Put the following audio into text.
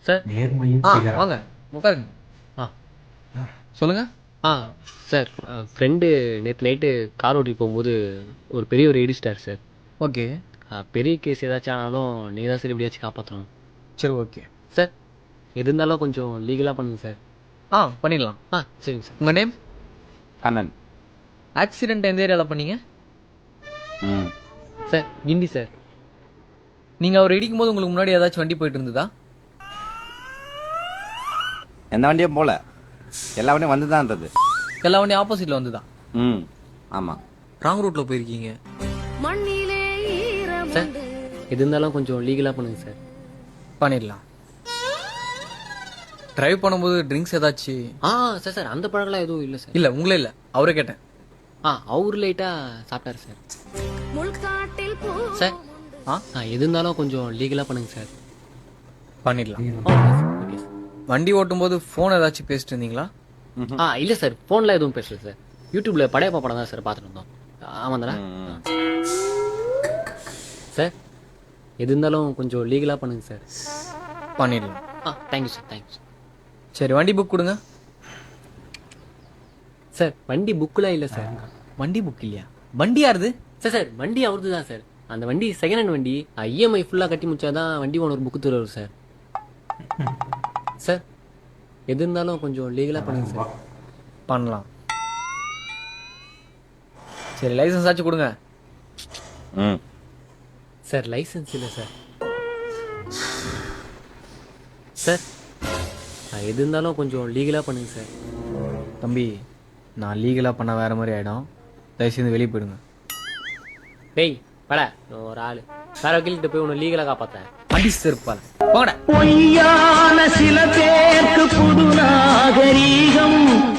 Sir நேர்மையும் வாங்க உட்காருங்க. சொல்லுங்க. சார் ஃப்ரெண்டு நேற்று நைட்டு கார் ஓட்டிட்டு போகும்போது ஒரு பெரிய ஒரு இடிச்சிட்டார் சார். ஓகே. பெரிய கேஸ் ஏதாச்சும் ஆனாலும் நீங்கள் தான் சார் எப்படியாச்சும் காப்பாற்றணும். சரி, ஓகே சார் எது இருந்தாலும் கொஞ்சம் லீகலாக பண்ணுங்க சார். பண்ணிடலாம். சரிங்க சார். உங்கள் நேம்? கண்ணன். ஆக்சிடென்ட் எந்த ஏரியாவில் பண்ணீங்க? சார் கிண்டி சார். நீங்கள் அவர் இடிக்கும் போது உங்களுக்கு முன்னாடி ஏதாச்சும் வண்டி போயிட்டு இருந்ததா? எந்த வண்டியும் போல, எல்லா வண்டியும் வந்து தான் இருந்தது. எல்லா வண்டியும் ஆப்போசிட்டில் வந்துதா? ஆமாம். ராங் ரூட்டில் போயிருக்கீங்க. சார் எது இருந்தாலும் கொஞ்சம் லீகலாக பண்ணுங்க சார். பண்ணிடலாம். டிரைவ் பண்ணும்போது ட்ரிங்க்ஸ் ஏதாச்சும்? சார் சார் அந்த பழக்கம்லாம் எதுவும் இல்லை சார். இல்லை, உங்களே இல்லை, அவரே கேட்டேன். அவர் லைட்டாக சாப்பிட்டாரு சார். சார் எது இருந்தாலும் கொஞ்சம் லீகலாக பண்ணுங்க சார். பண்ணிடலாம். Okay sir. வண்டி ஓட்டும்போது ஃபோன் ஏதாச்சும் பேசிட்டு இருந்தீங்களா? இல்லை சார், ஃபோனில் எதுவும் பேசல சார். யூடியூப்பில் படையப்பா படம் தான் சார் பார்த்துட்டு இருந்தோம். ஆமாம் தானே? சார் எது இருந்தாலும் கொஞ்சம் லீகலாக பண்ணுங்க சார். பண்ணிடலாம். Thank you sir, thank you sir. சரி, வண்டி புக் கொடுங்க. சார் வண்டி புக்கெலாம் இல்லை சார். வண்டி புக் இல்லையா? வண்டி யாருது? சார் சார் வண்டி அவருது தான் சார். அந்த வண்டி செகண்ட் ஹேண்ட் வண்டி. இஎம்ஐ ஃபுல்லாக கட்டி முடிச்சாதான் வண்டி ஓனர் புக்கு தருவார் சார். சார் எது இருந்தாலும் கொஞ்சம் லீகலாக பண்ணுங்க சார். பண்ணலாம். சரி, லைசன்ஸ் ஆச்சு கொடுங்க. சார் லைசன்ஸ் இல்லை சார். சார் எது இருந்தாலும் கொஞ்சம் லீகலாக பண்ணுங்க சார். தம்பி, நான் லீகலாக பண்ண வேற மாதிரி ஆகிடும். தயவுசெய்து வெளியே போயிடுங்க. டேய் பட ஒரு ஆள் வேற வக்கீல்கிட்ட போய் ஒன்று லீகலாக காப்பாற்றேன். அடி செருப்பால் போங்கடா.